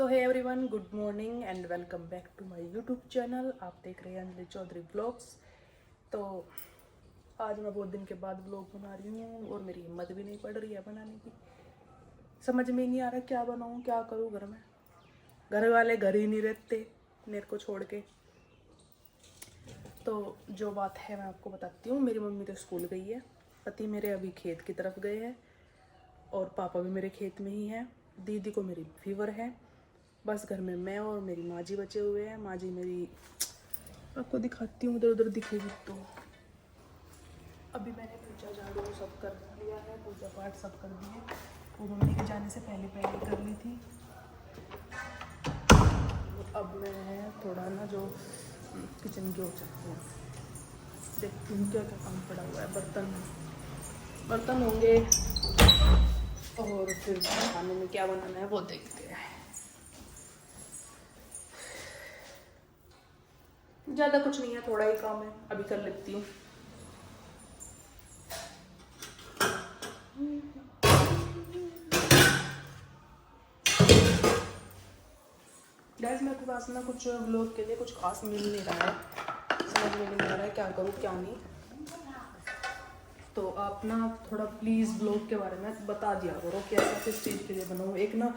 So hey everyone, good morning and welcome back to my YouTube channel. आप देख रहे हैं अंजलि चौधरी ब्लॉग्स। तो आज मैं बहुत दिन के बाद ब्लॉग बना रही हूँ और मेरी हिम्मत भी नहीं पड़ रही है बनाने की। समझ में ही नहीं आ रहा क्या बनाऊँ, क्या करूँ। घर में घर वाले घर ही नहीं रहते मेरे को छोड़ के। तो जो बात है मैं आपको बताती हूँ। मेरी मम्मी तो स्कूल गई है, पति मेरे अभी खेत की तरफ गए हैं और पापा भी मेरे खेत में ही हैं। दीदी को मेरी फीवर है। बस घर में मैं और मेरी माँ जी बचे हुए हैं। माँ जी मेरी, आपको दिखाती हूँ, उधर उधर दिखेगी तो। अभी मैंने पूजा झाड़ू सब कर लिया है, पूजा पाठ सब कर दिए। वो मम्मी के जाने से पहले पहले कर ली थी। अब मैं थोड़ा ना जो किचन की हो सकती हूँ, देखती हूँ क्या क्या काम पड़ा हुआ है। बर्तन होंगे और फिर खाने में क्या बनाना है वो देखते हैं। ज़्यादा कुछ नहीं है, थोड़ा ही काम है, अभी कर लेती हूँ। गैस मेरे पास ना कुछ व्लॉग के लिए कुछ खास मिल नहीं रहा है, समझ में नहीं आ रहा है क्या करूँ क्या नहीं। तो आप ना थोड़ा प्लीज़ व्लॉग के बारे में बता दिया करो कि ऐसा किस चीज़ के लिए बनाऊँ। एक ना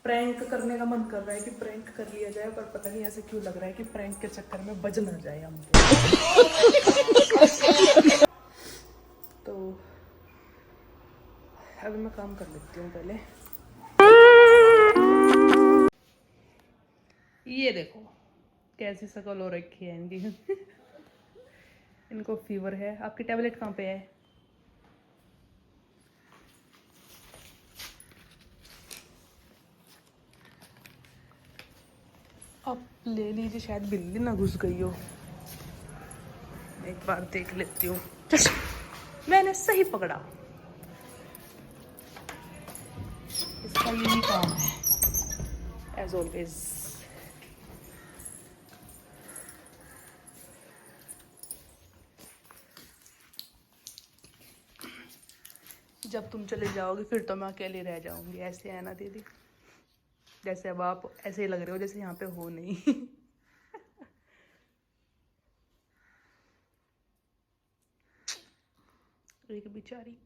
प्रैंक करने का मन कर रहा है कि प्रैंक कर लिया जाए, पर पता नहीं ऐसे क्यों लग रहा है कि प्रैंक के चक्कर में बज ना जाए हम तो अभी मैं काम कर लेती हूँ पहले। ये देखो कैसी शक्ल हो रखी है इनकी इनको फीवर है। आपकी टैबलेट कहाँ पे है? अब ले लीजिए, शायद बिल्ली ना घुस गई हो। एक बार देख लेती हूँ। मैंने सही पकड़ा। इसका यही काम है एज ऑलवेज। जब तुम चले जाओगे फिर तो मैं अकेली रह जाऊंगी, ऐसे है ना दीदी? जैसे अब आप ऐसे ही लग रहे हो जैसे यहाँ पे हो नहीं एक बेचारी।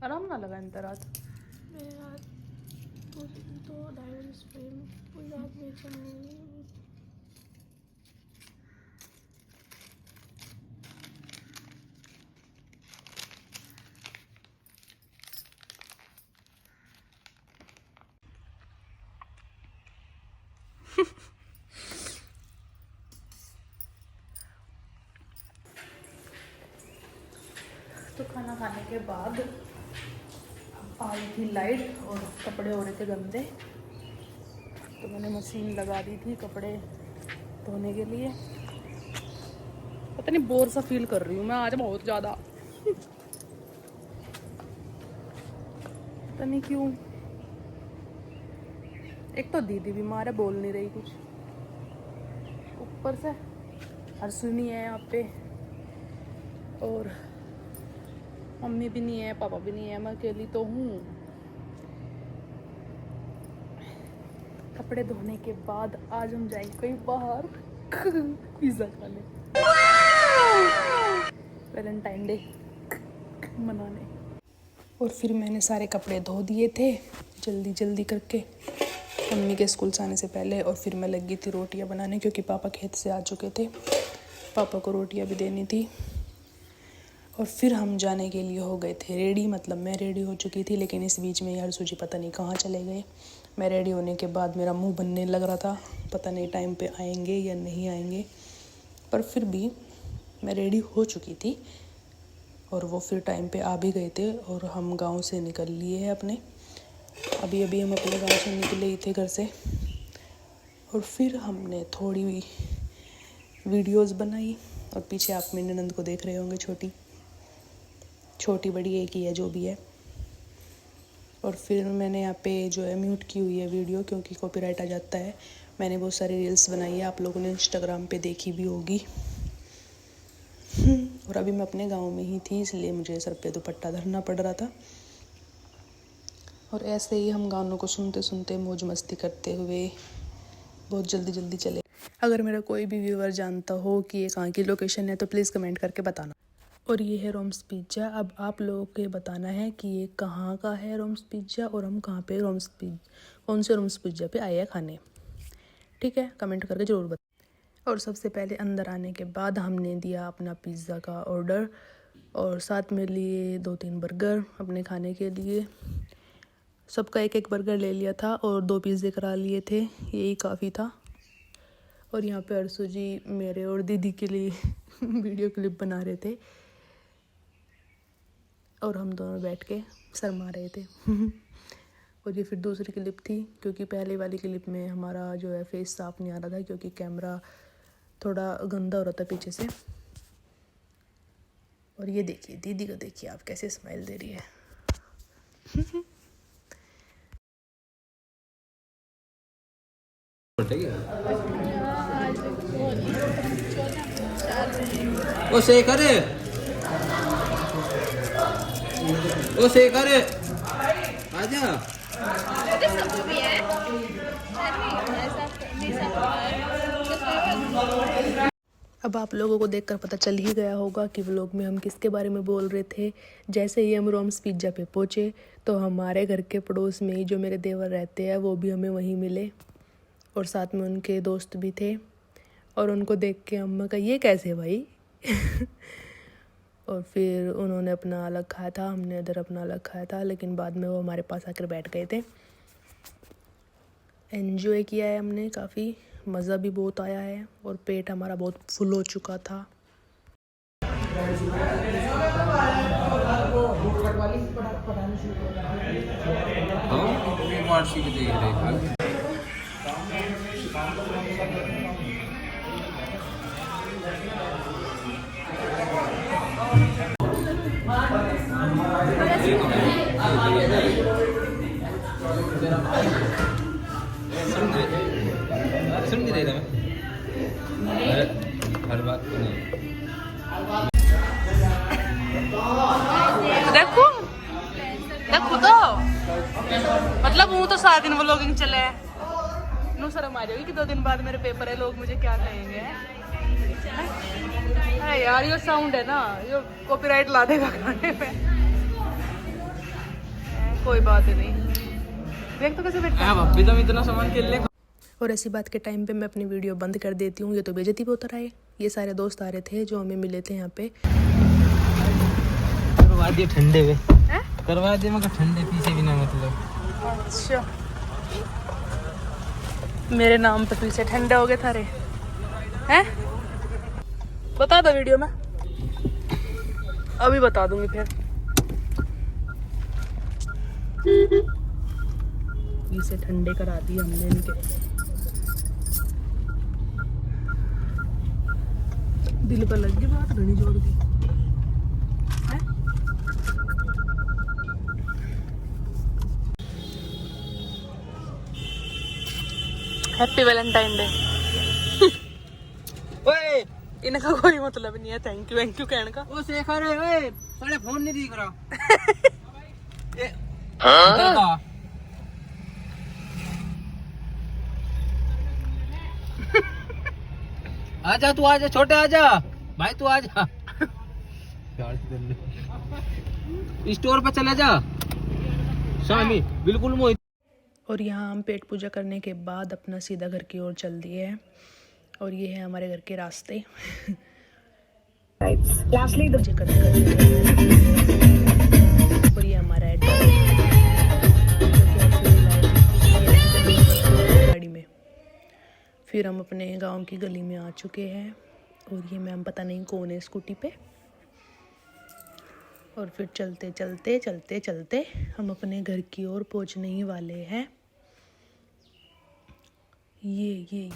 आराम ना लगा अंतर रात? मैं रात पूरी 2-2.5 बजे सोई हूँ, पूरी रात में चलने नहीं। तो खाना खाने के बाद आ रही थी लाइट और कपड़े हो रहे थे गंदे, तो मैंने मशीन लगा दी थी कपड़े धोने के लिए। पता नहीं बोर सा फील कर रही हूँ मैं आज बहुत ज़्यादा पता नहीं क्यों। एक तो दीदी बीमार है, बोल नहीं रही कुछ, ऊपर से हर्षु नहीं है यहाँ पे और मम्मी भी नहीं है, पापा भी नहीं है, मैं अकेली तो हूँ। कपड़े धोने के बाद आज हम जाएंगे कहीं बाहर पिज्ज़ा खाने, वैलेंटाइन डे मनाने। और फिर मैंने सारे कपड़े धो दिए थे जल्दी जल्दी करके मम्मी के स्कूल से आने से पहले। और फिर मैं लगी थी रोटियां बनाने क्योंकि पापा खेत से आ चुके थे, पापा को रोटियां भी देनी थी। और फिर हम जाने के लिए हो गए थे रेडी, मतलब मैं रेडी हो चुकी थी, लेकिन इस बीच में यार सूजी पता नहीं कहाँ चले गए। मैं रेडी होने के बाद मेरा मुंह बनने लग रहा था, पता नहीं टाइम पे आएंगे या नहीं आएंगे, पर फिर भी मैं रेडी हो चुकी थी और वो फिर टाइम पे आ भी गए थे। और हम गांव से निकल लिए हैं अपने, अभी अभी हम अपने गांव से निकले ही थे घर से। और फिर हमने थोड़ी वीडियोस बनाई और पीछे आप मेरी ननद को देख रहे होंगे, छोटी बड़ी एक ही है जो भी है। और फिर मैंने यहाँ पे जो है म्यूट की हुई है वीडियो, क्योंकि कॉपीराइट आ जाता है। मैंने बहुत सारी रील्स बनाई है, आप लोगों ने इंस्टाग्राम पे देखी भी होगी। और अभी मैं अपने गांव में ही थी, इसलिए मुझे सर पे दुपट्टा धरना पड़ रहा था। और ऐसे ही हम गानों को सुनते सुनते मौज मस्ती करते हुए बहुत जल्दी जल्दी चले। अगर मेरा कोई भी व्यूअर जानता हो कि ये कहाँ की लोकेशन है तो प्लीज़ कमेंट करके बताना। और ये है रोम्स पिज़्ज़ा। अब आप लोगों को ये बताना है कि ये कहाँ का है रोम्स पिज़्ज़ा, और हम कहाँ पे कौन से रोम्स पिज़्ज़ा पे आए हैं खाने। ठीक है, कमेंट करके ज़रूर बताएं। और सबसे पहले अंदर आने के बाद हमने दिया अपना पिज़्ज़ा का ऑर्डर, और साथ में लिए 2-3 बर्गर अपने खाने के लिए। सबका एक एक बर्गर ले लिया था और 2 पिज़्ज़े करा लिए थे, यही काफ़ी था। और यहाँ पे अरसू जी मेरे और दीदी के लिए वीडियो क्लिप बना रहे थे, और हम दोनों बैठ के शर्मा रहे थे। और ये फिर दूसरी क्लिप थी, क्योंकि पहले वाली क्लिप में हमारा जो है फेस साफ नहीं आ रहा था, क्योंकि कैमरा थोड़ा गंदा हो रहा था पीछे से। और ये देखिए दीदी को, देखिए आप कैसे स्माइल दे रही है। ओ शेखर आजा। अब आप लोगों को देखकर पता चल ही गया होगा कि व्लॉग में हम किसके बारे में बोल रहे थे। जैसे ही हम रोम्स पिज़्ज़ा पे पहुँचे तो हमारे घर के पड़ोस में ही जो मेरे देवर रहते हैं वो भी हमें वहीं मिले, और साथ में उनके दोस्त भी थे। और उनको देख के अम्मा का ये कैसे भाई। और फिर उन्होंने अपना अलग खाया था, हमने इधर अपना अलग खाया था, लेकिन बाद में वो हमारे पास आकर बैठ गए थे। एंजॉय किया है हमने काफ़ी, मज़ा भी बहुत आया है, और पेट हमारा बहुत फुल हो चुका था। सुन नहीं रही हर बात को नहीं। देखो देखो तो मतलब वो तो 7 दिन व्लॉगिंग चले है। नो शर्म आ जाएगी कि 2 दिन बाद मेरे पेपर है, लोग मुझे क्या कहेंगे। अरे यार ये साउंड है ना, ये कॉपीराइट ला देगा गाने पे। कोई बात नहीं, देख तो कैसे बैठा है। अभी तो इतना सामान खेल ले। और ऐसी बात के टाइम पे मैं अपनी वीडियो बंद कर देती हूँ, ये तो बेइज्जती पे उतर आए। ये सारे दोस्त आ रहे थे जो हमें मिले थे यहाँ पे। करवा दिए ठंडे में, करवा दिए मगर ठंडे पीछे भी ना मतलब। अच्छा, मेरे नाम पे पीछे ठंडे हो गए थारे हैं। बता दो वीडियो में, अभी बता दूंगी फिर। इसे ठंडे करा दिए हमने इनके। दिल पर लग गई बात, घनी जोड़ दी। Happy Valentine day. ओए इनका कोई मतलब नहीं है थैंक यू कहने का। ओ शेखर ओए साले फोन नहीं दिख रहा। ए हां आजा तू, आजा छोटे, आजा भाई तू, आजा स्टोर पे चले जा शामी बिल्कुल मोहित। और यहाँ हम पेट पूजा करने के बाद अपना सीधा घर की ओर चल दिए हैं, और ये है हमारे घर के रास्ते। मुझे करते और ये हमारा गाड़ी में। फिर हम अपने गांव की गली में आ चुके हैं, और ये मैम पता नहीं कौन है स्कूटी पे। और फिर चलते चलते चलते चलते हम अपने घर की ओर पहुंचने ही वाले हैं। ये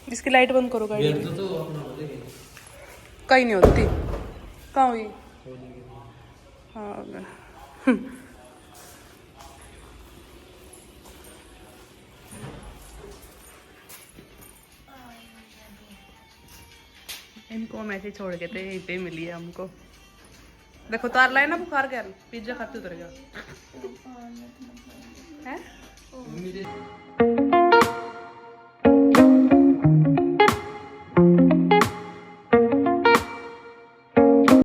इसके इसकी लाइट बंद करो गाड़ी बेर की। तो अपना बोलेगी कहीं नहीं होती। कहाँ हुई? हाँ इनको हम ऐसे छोड़ के थे, यहीं पे मिली है हमको। देखो तार लाए ना बुखार के, पिज्जा खाते उतर गया है।